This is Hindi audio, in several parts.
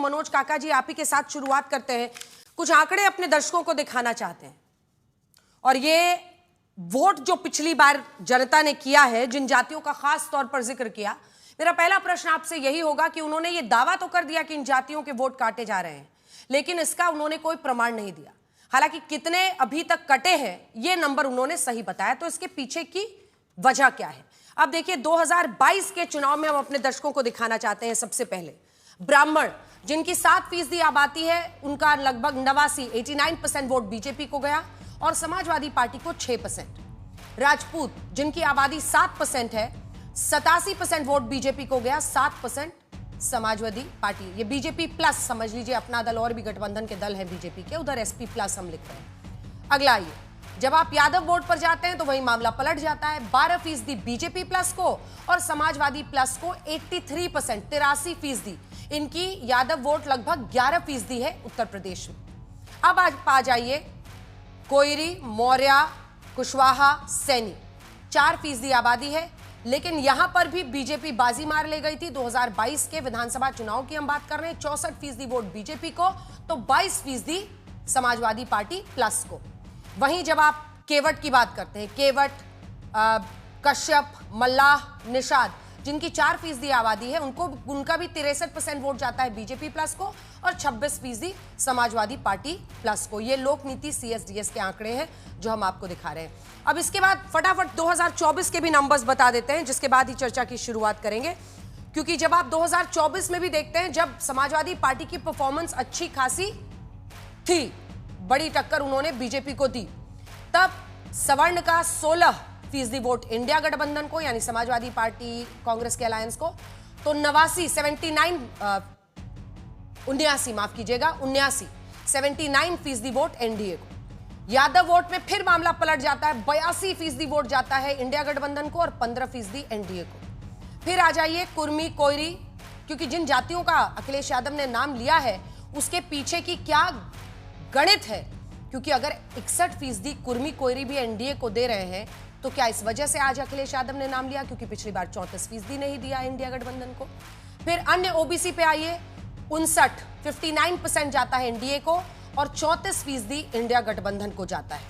मनोज काका जी, आप ही के साथ शुरुआत करते हैं। कुछ आंकड़े अपने दर्शकों को दिखाना चाहते हैं, और ये वोट जो पिछली बार जनता ने किया है, जिन जातियों का खास तौर पर जिक्र किया, मेरा पहला प्रश्न आपसे यही होगा कि उन्होंने ये दावा तो कर दिया कि इन जातियों के वोट काटे जा रहे हैं, लेकिन इसका उन्होंने कोई प्रमाण नहीं दिया। हालांकि कितने अभी तक कटे हैं ये नंबर उन्होंने सही बताया, तो इसके पीछे की वजह क्या है? अब देखिए, 2022 के चुनाव में हम अपने दर्शकों को दिखाना चाहते हैं। सबसे पहले ब्राह्मण, जिनकी 7% आबादी है, उनका लगभग 89% वोट बीजेपी को गया और समाजवादी पार्टी को 6%। राजपूत, जिनकी आबादी 7% है, 87% वोट बीजेपी को गया, 7% समाजवादी पार्टी। ये बीजेपी प्लस समझ लीजिए, अपना दल और भी गठबंधन के दल है बीजेपी के, उधर एसपी प्लस हम लिख रहे हैं। अगला, ये जब आप यादव वोट पर जाते हैं तो वही मामला पलट जाता है। 12% बीजेपी प्लस को और समाजवादी प्लस को 83%, 83%। इनकी यादव वोट लगभग 11% है उत्तर प्रदेश में। अब आज आ जाइए, कोयरी, मौर्य, कुशवाहा, सैनी, 4% आबादी है, लेकिन यहां पर भी बीजेपी बाजी मार ले गई थी। 2022 के विधानसभा चुनाव की हम बात कर रहे हैं, 64% वोट बीजेपी को तो 22% समाजवादी पार्टी प्लस को। वहीं जब आप केवट की बात करते हैं, केवट, कश्यप, मल्लाह, निषाद, जिनकी 4% आबादी है, उनका भी 63% वोट जाता है बीजेपी प्लस को और 26% समाजवादी पार्टी प्लस को। ये लोक नीति CSDS के आंकड़े हैं जो हम आपको दिखा रहे हैं। अब इसके बाद फटाफट 2024 के भी नंबर्स बता देते हैं, जिसके बाद ही चर्चा की शुरुआत करेंगे, क्योंकि जब आप 2024 में भी देखते हैं, जब समाजवादी पार्टी की परफॉर्मेंस अच्छी खासी थी, बड़ी टक्कर उन्होंने बीजेपी को दी, तब सवर्ण का 16% वोट इंडिया गठबंधन को, यानी समाजवादी पार्टी कांग्रेस के अलायंस को, तो 79% वोट एनडीए को। यादव वोट में फिर मामला पलट जाता है, 82% वोट जाता है इंडिया गठबंधन को और 15% एनडीए को। फिर आ जाइए कुर्मी, कोयरी, क्योंकि जिन जातियों का अखिलेश यादव ने नाम लिया है उसके पीछे की क्या गणित है, क्योंकि अगर 61% कुर्मी कोयरी भी एनडीए को दे रहे हैं, तो क्या इस वजह से आज अखिलेश यादव ने नाम लिया, क्योंकि पिछली बार 34% नहीं दिया इंडिया गठबंधन को। फिर अन्य ओबीसी पे आइए, 59% जाता है एनडीए को और 34% इंडिया गठबंधन को जाता है।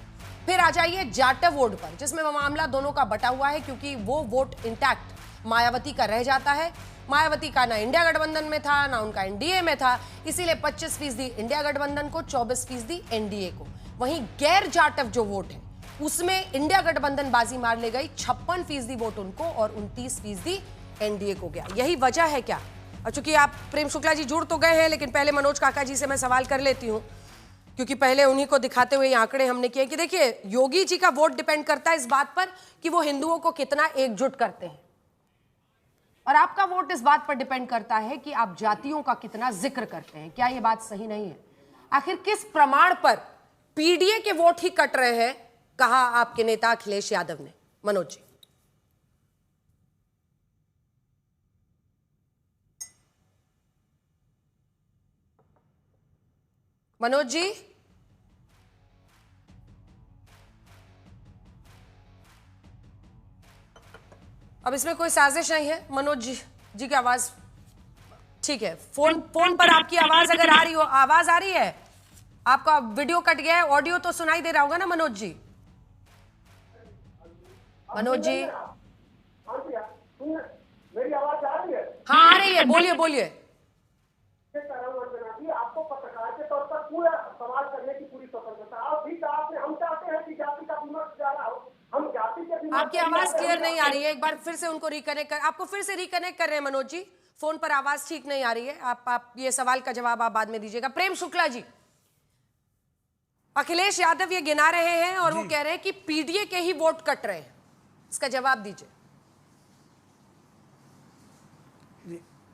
फिर आ जाइए जाटव वोट पर, जिसमें मामला दोनों का बटा हुआ है, क्योंकि वो वोट इंटैक्ट मायावती का रह जाता है। मायावती का ना इंडिया गठबंधन में था ना उनका एनडीए में था, इसीलिए 25% इंडिया गठबंधन को, 24% एनडीए को। वहीं गैर जाटव जो वोट है उसमें इंडिया गठबंधन बाजी मार ले गई, 56% वोट उनको और 29% एनडीए को गया। यही वजह है क्या? और चूंकि आप प्रेम शुक्ला जी जुड़ तो गए हैं, लेकिन पहले मनोज काका जी से मैं सवाल कर लेती हूं, क्योंकि पहले उन्हीं को दिखाते हुए आंकड़े हमने किए कि देखिए, योगी जी का वोट डिपेंड करता है इस बात पर कि वो हिंदुओं को कितना एकजुट करते हैं, और आपका वोट इस बात पर डिपेंड करता है कि आप जातियों का कितना जिक्र करते हैं। क्या ये बात सही नहीं है? आखिर किस प्रमाण पर पीडीए के वोट ही कट रहे हैं, कहा आपके नेता अखिलेश यादव ने? मनोज जी। मनोज जी, अब इसमें कोई साजिश नहीं है। मनोज जी की आवाज ठीक है, फोन पर आपकी आवाज अगर आ रही हो, आवाज आ रही है, आपका वीडियो कट गया है, ऑडियो तो सुनाई दे रहा होगा ना मनोज जी? मनोज जी, मेरी आवाज आ रही है? हाँ आ रही है, बोलिए बोलिए। आपको पत्रकार के तौर पर पूरा सवाल करने की पूरी स्वतंत्रता। आप भी आपने, हम चाहते हैं कि जाति का विमर्श ज्यादा हो, हम जाति के विमर्श। आपकी आवाज क्लियर नहीं आ रही है, एक बार फिर से उनको रिकनेक्ट कर, आपको फिर से रिकनेक्ट कर रहे हैं मनोज जी, फोन पर आवाज ठीक नहीं आ रही है। आप ये सवाल का जवाब आप बाद में दीजिएगा। प्रेम शुक्ला जी, अखिलेश यादव ये गिना रहे हैं और वो कह रहे हैं कि पीडीए के ही वोट कट रहे हैं, इसका जवाब दीजिए।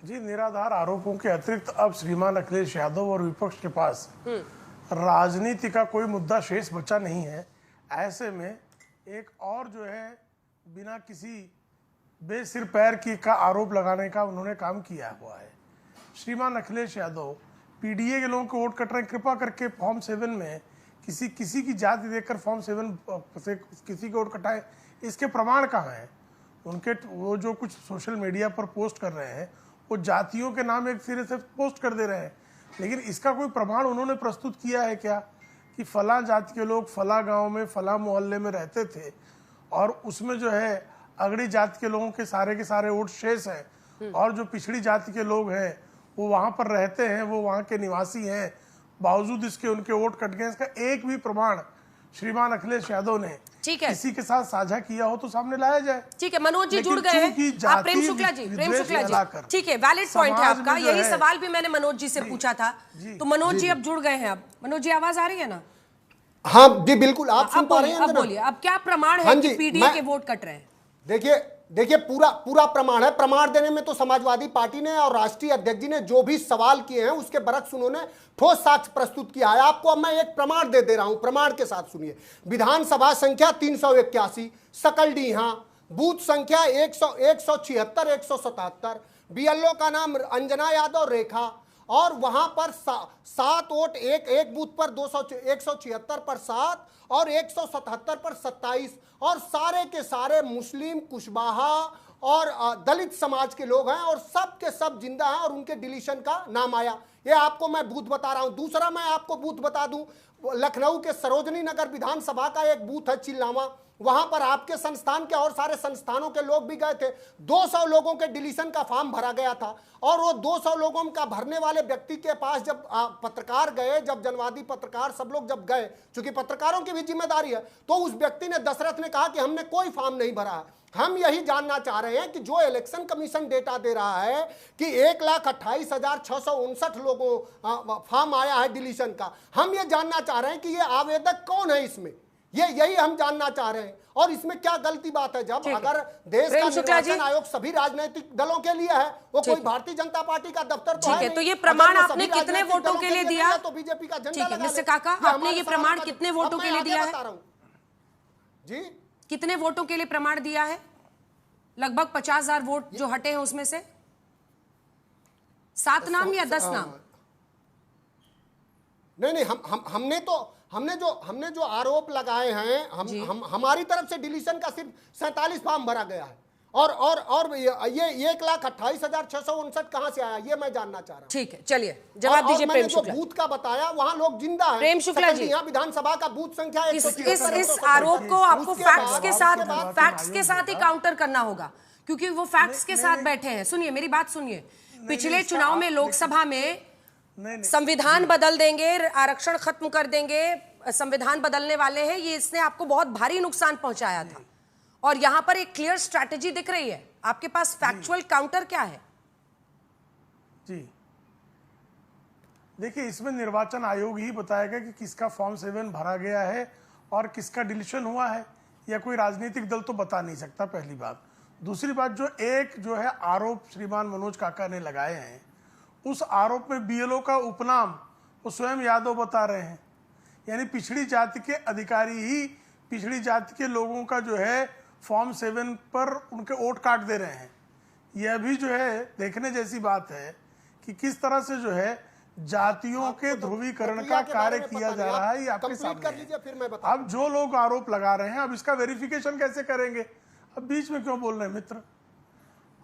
जी, निराधार आरोपों के अतिरिक्त अब श्रीमान अखिलेश यादव और विपक्ष के पास राजनीति का कोई मुद्दा शेष बचा नहीं है। ऐसे में एक और जो है बिना किसी बेसिर पैर की का आरोप लगाने का उन्होंने काम किया हुआ है। श्रीमान अखिलेश यादव पीडीए के लोगों को वोट कट रहे हैं, कृपा करके फॉर्म 7 में किसी की जाति देखकर फॉर्म 7 से किसी को वोट कटाए, इसके प्रमाण कहाँ हैं? उनके वो जो कुछ सोशल मीडिया पर पोस्ट कर रहे हैं वो जातियों के नाम एक सिरे से पोस्ट कर दे रहे हैं। लेकिन इसका कोई प्रमाण उन्होंने प्रस्तुत किया है क्या कि फला जाति के लोग फला गांव में फला मोहल्ले में रहते थे और उसमें जो है अगड़ी जाति के लोगों के सारे वोट शेष हैं और जो पिछड़ी जाति के लोग हैं वो वहां पर रहते हैं, वो वहां के निवासी हैं, बावजूद इसके उनके वोट कट गए। इसका एक भी प्रमाण श्रीमान अखिलेश यादव ने ठीक है किसी के साथ साझा किया हो तो सामने लाया जाए। ठीक है, मनोज जी जुड़ गए हैं। आप प्रेम शुक्ला जी ठीक है, वैलिड पॉइंट है आपका। यही सवाल भी मैंने मनोज जी से पूछा था, तो मनोज जी अब जुड़ गए हैं। अब मनोज जी आवाज आ रही है ना? हाँ जी बिल्कुल, आप सुन पा रहे हैं? अब बोलिए, अब क्या प्रमाण है कि पीडीए के वोट कट रहे हैं? देखिए पूरा प्रमाण है। प्रमाण देने में तो समाजवादी पार्टी ने और राष्ट्रीय अध्यक्ष जी ने जो भी सवाल किए हैं उसके बरक्स उन्होंने ठोस साक्ष्य प्रस्तुत किया है। आपको अब मैं एक प्रमाण दे रहा हूं, प्रमाण के साथ सुनिए। विधानसभा संख्या 381, सकलडीहा, बूथ संख्या 176, 177, बीएलओ का नाम अंजना यादव रेखा, और वहां पर 7 वोट, एक बूथ पर 176 पर 7 और 177 पर 27, और सारे के सारे मुस्लिम, कुशवाहा और दलित समाज के लोग हैं और सब के सब जिंदा हैं और उनके डिलीशन का नाम आया। ये आपको मैं बूथ बता रहा हूं। दूसरा मैं आपको बूथ बता दूं, लखनऊ के सरोजनी नगर विधानसभा का एक बूथ है चिल्लावा, वहां पर आपके संस्थान के और सारे संस्थानों के लोग भी गए थे। 200 लोगों के डिलीशन का फॉर्म भरा गया था और वो 200 लोगों का भरने वाले व्यक्ति के पास जब पत्रकार गए, जब जनवादी पत्रकार सब लोग जब गए, चूंकि पत्रकारों की भी जिम्मेदारी है, तो उस व्यक्ति ने, दशरथ ने कहा कि हमने कोई फॉर्म नहीं भरा है। हम यही जानना चाह रहे हैं कि जो इलेक्शन कमीशन डेटा दे रहा है कि 1,28,659 लोगों फॉर्म आया है डिलीशन का, हम ये जानना चाह रहे हैं कि ये आवेदक कौन है इसमें, यही हम जानना चाह रहे हैं। और इसमें क्या गलती बात है? जब अगर देश का निर्वाचन आयोग सभी राजनीतिक दलों के लिए है, वो कोई भारतीय जनता पार्टी का दफ्तर तो है। तो ये प्रमाण आपने कितने वोटों के लिए दिया? तो बीजेपी का झंडा लगा। मिस्टर काका, आपने ये प्रमाण कितने वोटों के लिए दिया है जी? कितने वोटों के लिए प्रमाण दिया है? लगभग 50,000 वोट जो हटे हैं उसमें से 7 नाम या 10 नाम? नहीं, हमने जो आरोप लगाए हैं, हमारी तरफ से डिलीशन का सिर्फ 47 फॉर्म भरा गया है और ये 1,28,659 कहां से आया, ये मैं जानना चाह रहा हूं। ठीक है, चलिए जवाब दीजिए। प्रेम शुक्ला, बूथ का बताया, वहां लोग जिंदा हैं। प्रेम शुक्ला जी, यहाँ विधानसभा का बूथ संख्या इस आरोप को आपको फैक्ट्स के साथ ही काउंटर करना होगा, क्योंकि वो फैक्ट्स के साथ बैठे हैं। सुनिए मेरी बात सुनिए, पिछले चुनाव में लोकसभा में संविधान बदल देंगे, आरक्षण खत्म कर देंगे, संविधान बदलने वाले हैं, ये इसने आपको बहुत भारी नुकसान पहुंचाया था और यहां पर एक क्लियर स्ट्रैटेजी दिख रही है। आपके पास फैक्चुअल काउंटर क्या है? जी देखिए, इसमें निर्वाचन आयोग ही बताएगा कि किसका फॉर्म 7 भरा गया है और किसका डिलीशन हुआ है, या कोई राजनीतिक दल तो बता नहीं सकता, पहली बात। दूसरी बात, जो है आरोप श्रीमान मनोज काका ने लगाए हैं, उस आरोप में बीएलओ का उपनाम वो स्वयं यादव बता रहे हैं, यानी पिछड़ी जाति के अधिकारी ही पिछड़ी जाति के लोगों का जो है फॉर्म 7 पर उनके वोट काट दे रहे हैं। यह भी जो है देखने जैसी बात है कि किस तरह से जो है जातियों के ध्रुवीकरण का कार्य किया जा रहा है, ये आपके सामने है। अब जो लोग आरोप लगा रहे हैं, अब इसका वेरिफिकेशन कैसे करेंगे? अब बीच में क्यों बोल रहे हैं मित्र?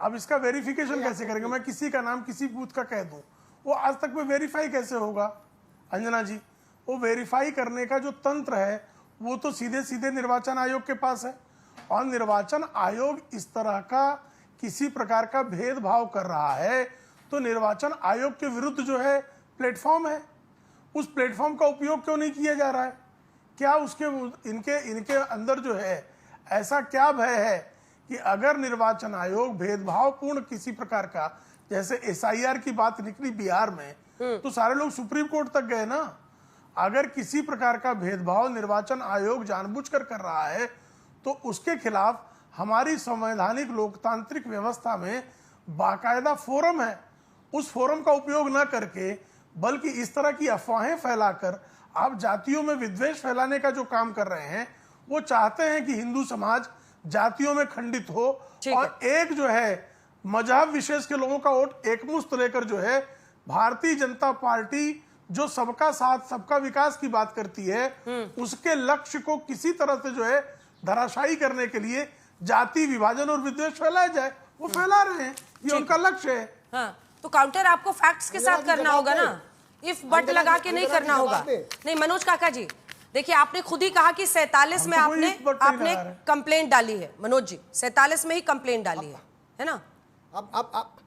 अब इसका वेरिफिकेशन कैसे करेंगे? मैं किसी का नाम किसी बूथ का कह दूं, वो आज तक में वेरीफाई कैसे होगा? अंजना जी, वो वेरीफाई करने का जो तंत्र है वो तो सीधे सीधे निर्वाचन आयोग के पास है, और निर्वाचन आयोग इस तरह का किसी प्रकार का भेदभाव कर रहा है तो निर्वाचन आयोग के विरुद्ध जो है प्लेटफॉर्म है, उस प्लेटफॉर्म का उपयोग क्यों नहीं किया जा रहा है? क्या उसके इनके अंदर जो है ऐसा क्या भय है कि अगर निर्वाचन आयोग भेदभावपूर्ण किसी प्रकार का, जैसे एसआईआर की बात निकली बिहार में, तो सारे लोग सुप्रीम कोर्ट तक गए ना। अगर किसी प्रकार का भेदभाव निर्वाचन आयोग जानबूझकर कर रहा है तो उसके खिलाफ हमारी संवैधानिक लोकतांत्रिक व्यवस्था में बाकायदा फोरम है। उस फोरम का उपयोग न करके बल्कि इस तरह की अफवाहें फैलाकर आप जातियों में विद्वेष फैलाने का जो काम कर रहे हैं, वो चाहते हैं कि हिंदू समाज जातियों में खंडित हो और एक जो है मजहब विशेष के लोगों का वोट एकमुश्त लेकर जो है भारतीय जनता पार्टी जो सबका साथ सबका विकास की बात करती है, उसके लक्ष्य को किसी तरह से जो है धराशायी करने के लिए जाति विभाजन और विद्वेष फैलाया जाए, वो फैला रहे हैं, ये उनका लक्ष्य है। हाँ, तो काउंटर आपको फैक्ट्स के साथ करना होगा ना, इफ बट लगा के नहीं करना होगा। नहीं मनोज काका जी, देखिए आपने खुद ही कहा कि 47 में हम तो कोई if but नहीं आपने लगा रहे। कंप्लेंट डाली है। मनोज जी 47 में ही कंप्लेंट डाली है ना?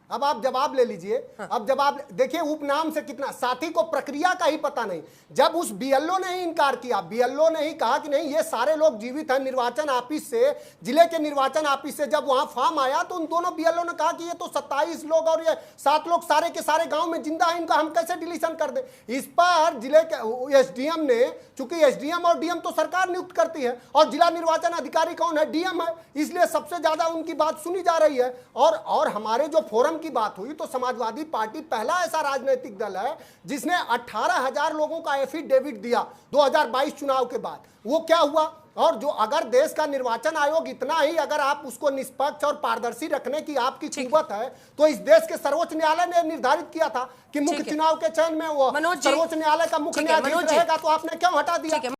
अब आप जवाब ले लीजिए। अब जवाब देखिए, उपनाम से कितना, साथी को प्रक्रिया का ही पता नहीं। जब उस बीएलओ ने ही इनकार किया, बीएलओ ने ही कहा कि नहीं ये सारे लोग जीवित हैं, निर्वाचन ऑफिस से, जिले के निर्वाचन ऑफिस से जब वहां फॉर्म आया तो उन दोनों बीएलओ ने कहा कि ये तो 27 लोग और ये 7 लोग सारे के सारे गांव में जिंदा है, इनका हम कैसे डिलीशन कर दे। इस पर जिले के एसडीएम ने, चूंकि एसडीएम और डीएम तो सरकार नियुक्त करती है और जिला निर्वाचन अधिकारी कौन है, डीएम है, इसलिए सबसे ज्यादा उनकी बात सुनी जा रही है। और हमारे जो फोरम की बात हुई तो समाजवादी पार्टी पहला ऐसा राजनीतिक दल है जिसने 18,000 लोगों का एफिडेविट दिया 2022 चुनाव के बाद। वो क्या हुआ? और जो अगर देश का निर्वाचन आयोग इतना ही अगर आप उसको निष्पक्ष और पारदर्शी रखने की आपकी कुव्वत है तो इस देश के सर्वोच्च न्यायालय ने निर्धारित किया था कि मुख्य चुनाव के चयन में वो सर्वोच्च न्यायालय का मुख्य न्यायाधीश रहेगा, तो आपने क्यों हटा दिया?